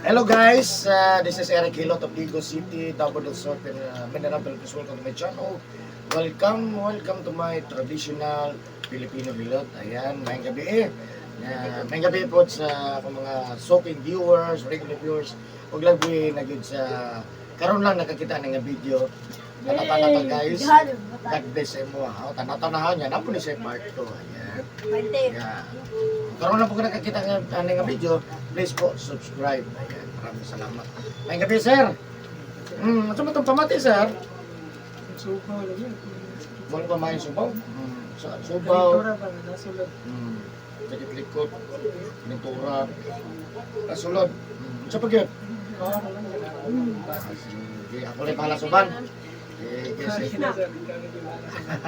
Hello guys, this is Eric Hilot of Ligo City, Davao del Sur, Mindanao, Philippines. Welcome to my channel. Welcome to my traditional Filipino Hilot. Ayan, mayang gabi mayang gabi po sa akong mga soaking viewers, regular viewers. Huwag lagi na yun sa karon lang nakakita ng video. Tanata to guys. God bless mo. Tanata niya, napo ni sa part 2. Ayan. Yeah. Karon lang po nakakita ng video. Please po subscribe. Ayan. Maraming salamat. Mayang gabi sir. Ano mo itong pamati sir? Subaw lang yun. Wala pa maayong subaw? Subaw. Pintura ba? Nasulod. Sakit likod. Pintura. Nasulod. Sa pag-yun? Oo, lang yun. Sige, ako lang pala suban. Sorry na, sir. Kami di ba?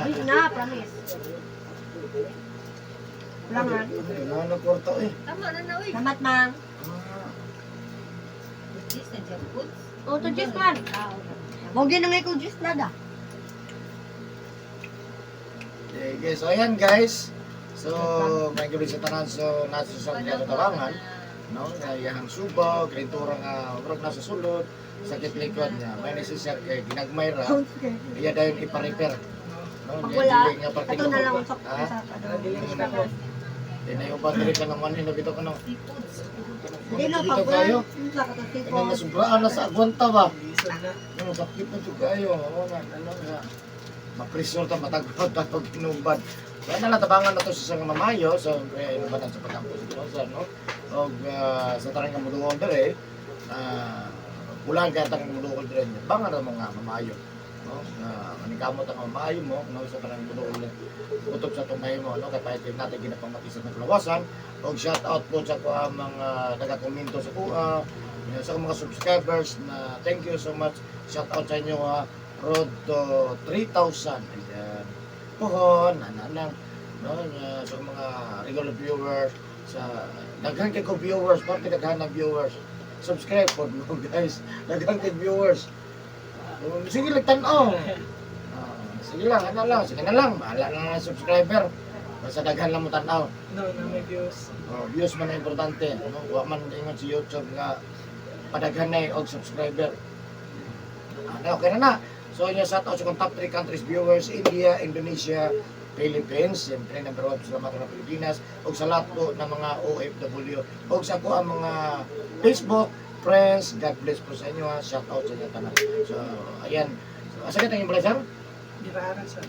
Hindi na, promise. Langan. Ano kwarto eh? Tama na na, uy. Salamat, mang. This na dyan, good. O, to juice man. Huwag yun na nga ikaw juice na da. Okay, so ayan guys. So, may gabi sa tanan so nasa sa katawangan, no? Yang subaw, pintura nga urog na sa sulod, sakit likod niya. May necessary kay ginagmay ra. Iya dayon ipa-repair. No, Pag wala, nga ito na lang sa Tinayuban diri ka naman ni bitaw ka no. Hindi na, Dito pag wala. kayo. Sa katasipo. Ano nasubraan na sa agwanta ba? Isod na. Yung sakit na ito kayo. Oo na, ano nga. Mapresyon ta matagod ta pag kinubad. Kaya nalatabangan na to sa isang mamayo. So, kaya inubanan sa pagkampo sa Pinosa, no? O sa tarang ka muduol dire, ulang kaya tarang muduol dire. Bangan na mga mamayo. No? Manikamot ang mamayo mo, no? Sa tarang muduol dire. Utop sa tumay mo, no? Kaya pahitin natin ginapamati sa naglawasan. O shout out po sa mga nagakomento sa kuha. Sa mga subscribers na thank you so much. Shout out sa inyo road to 3,000. Ayan. Pohon, ananang, no? Sa mga regular viewers, sa daghan kay ko viewers, parte daghan na viewers. Subscribe po no, guys. Daghan kay viewers. Sige lang tan-aw. Sige lang, ano lang, sige na lang. Bahala na ng subscriber. Basta daghan lang mo tan-aw. No, na may views. Views man ang importante. No? Wa man ingon si YouTube nga padaghan na og subscriber. Okay na na. So, yun shout out sa kong top 3 countries viewers, India, Indonesia, Philippines, siyempre number 1 sa mga Pilipinas, o sa lahat po ng mga OFW, o sa ko ang mga Facebook, friends, God bless po sa inyo ha, shout out sa inyo tanan. So, ayan. So, asa ka tayong pala, sir? Giraran sa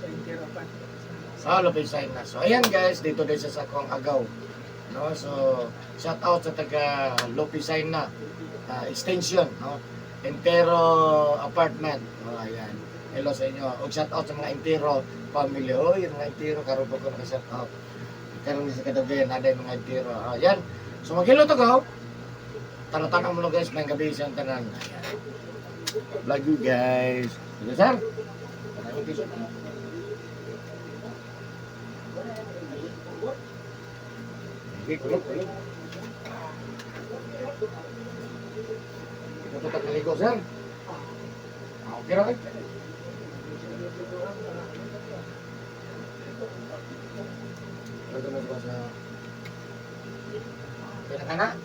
Interapan. Lopez na. So, ayan guys, dito din sa akong agaw. No? So, shout out sa taga Lopez na extension, no? Intero apartment. Ayan. Hello sa inyo. O shout out sa mga Intero family. Yung mga Intero, karoon po ko naka-shout out. Karoon sa kadabihan, ada yung mga Intero. Ayan. So mag-hello to go. Tanong-tanong mo guys, may gabi siyang tanan. Ayan. Vlog you guys. Sige sir. Tanong ko sir. Kulog. Ito po takaligo, sir. Okay rin. Ito mo ba sa pinakana?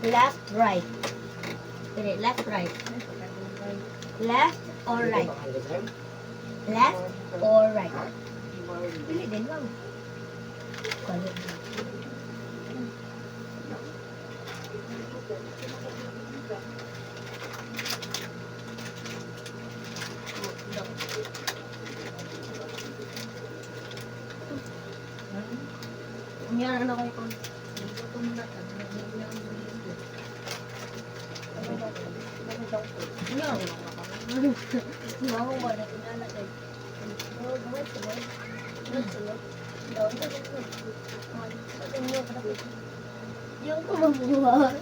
Left, right. Pili, left, right. Left or right? Left or right? Pili din, ma'am. Kalit. Umiyaran ako ito. Yung kumabuhat.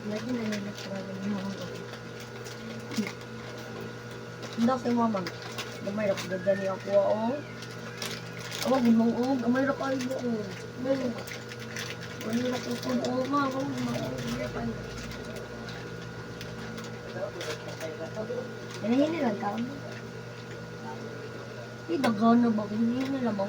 Lagi nanilat talaga ng mga ko. Hindi si mama. Gamay na ko gagani ako. Awa, gumang o. Gamay na kayo o. Wala na ko kung o. Mga hinahin lang ka mo. Dagaw na ba? Hinahin nila ba?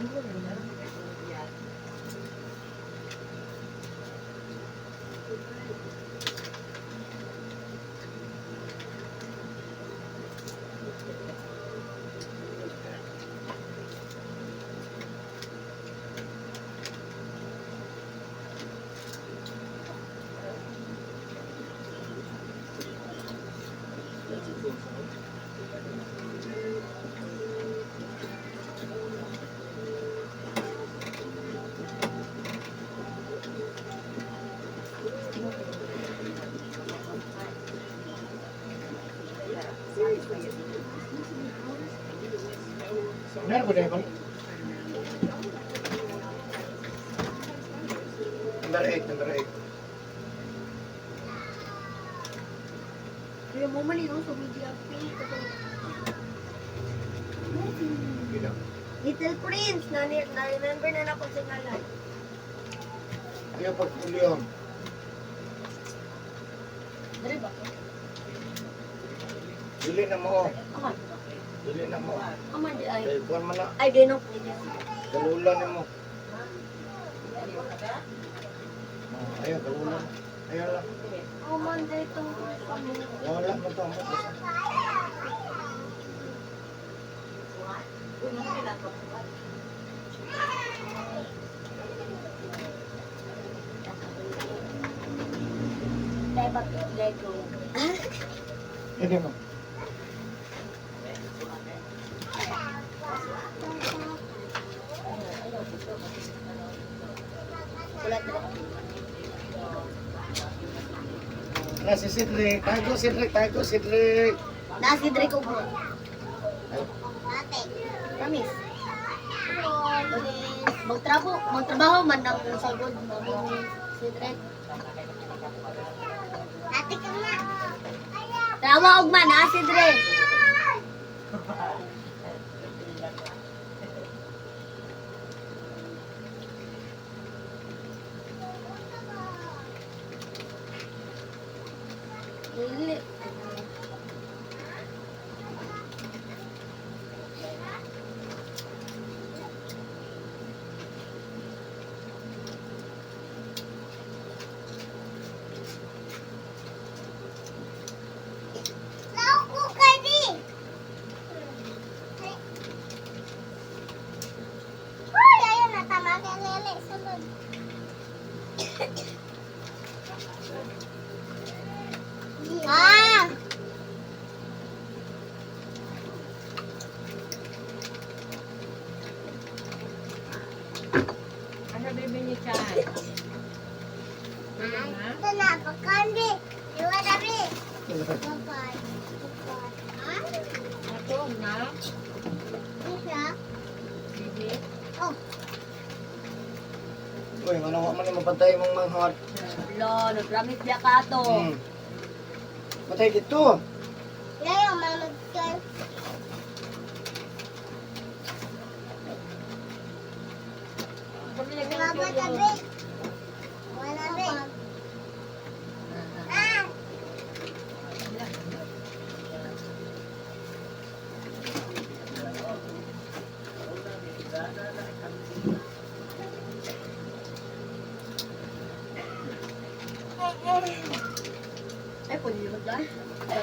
Meron ko na yun. Number 8, number 8. Kaya mo malinaw sa video. Little Prince, na-remember na na po sa ngalan. Ayaw pagpulyon. Dari ba? Dili na mo. Aman. Dili na mo. Aman di ay. Kaya kuhan man na. Ay, di no. Kalulan ni mo. Ayaw, kalulan. Ayaw lang. Aman di itong kami. Wala mo to. Dahil ba't Lego? Hindi mo. Ulat na. Na si Cedric. Tago Cedric. Tago Cedric. Nasi Draco bro. Ate. Promise. Magtrabaho man ng sagod si Drake. Ate ka na. Tawag man ha si Drake. Lili. Ah! Ano bebe ni Chay? Ito na, pagkandi. Iwan na rin. Bye-bye. Ito na. Isa. Bebe. Oh. Uy, manawa man yung mapantay mong manghot. Lo, nag-promise niya ka to. Patay dito. Ngayon, mamag-girl. Kami lagyan ng Baba tuyo. tabi. Wala rin. Ah!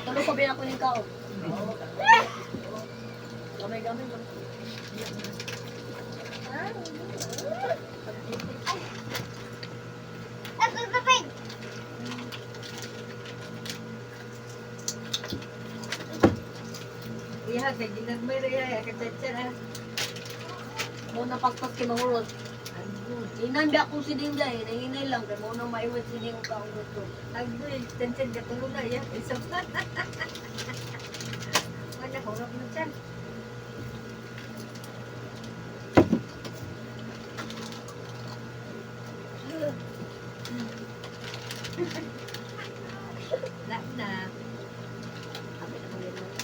Tulog pa bin ako ng kao. Gamay-gamay. Iya, kaya ginagmay rin yan. Kachatsan ah. Mo na paspas kay mahurot. Inan di ako si Dinda eh. Nahinay lang. Kaya mo na maiwat si Dinda ka ang gusto. Agdoy, tensyan katulog na yan. Isa pa. Wala, hurap mo dyan. Lak na. Sabi na mga yun.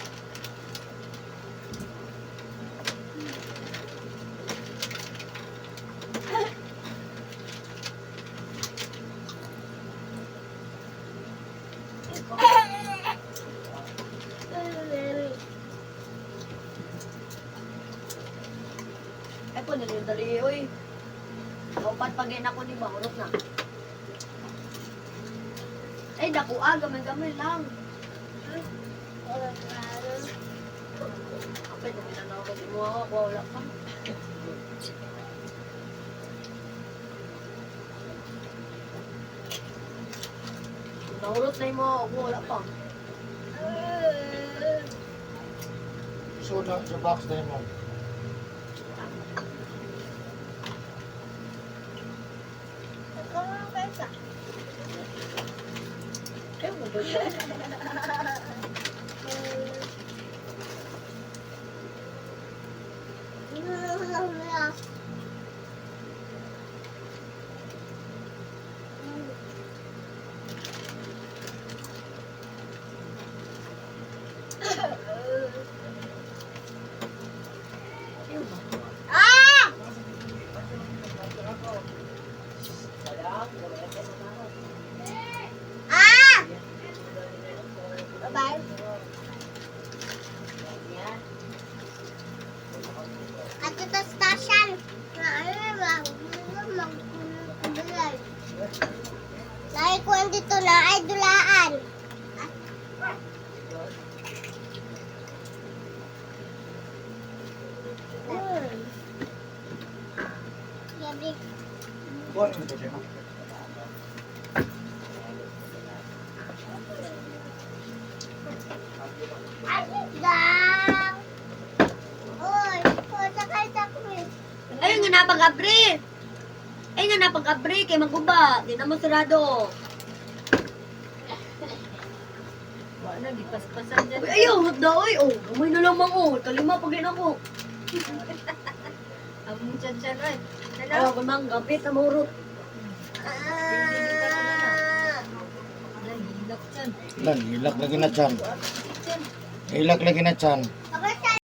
Ay po, nalindali oy. Kaupat pagin ako ni Mahurot na. Ay, naku gamay-gamay lang. Kapit, naminanaw ko mo ako, wala ka. Nahurot na yung mga ako, wala pa. So, sa box na yun mo. Ay, mo ba siya? At ito station. Lagi ko dito na ay dulaan. Gabi. Buwan mo ito siya. Dang. Oy, sakay takmi. Ay, nga napag-abri! Ay, nga napag-abri, kay maguba. Di naman sarado. Wala, di paspasan dyan. Uy, ayaw, hot na, oy. Oh, gamay na lang ako. Kalima pagin ako. Ang tensyan ay. Ayaw ko mang gapit na mahurot. Wala, hilak dyan. Lan, hilak lagi na chan. Hilak lagi na chan.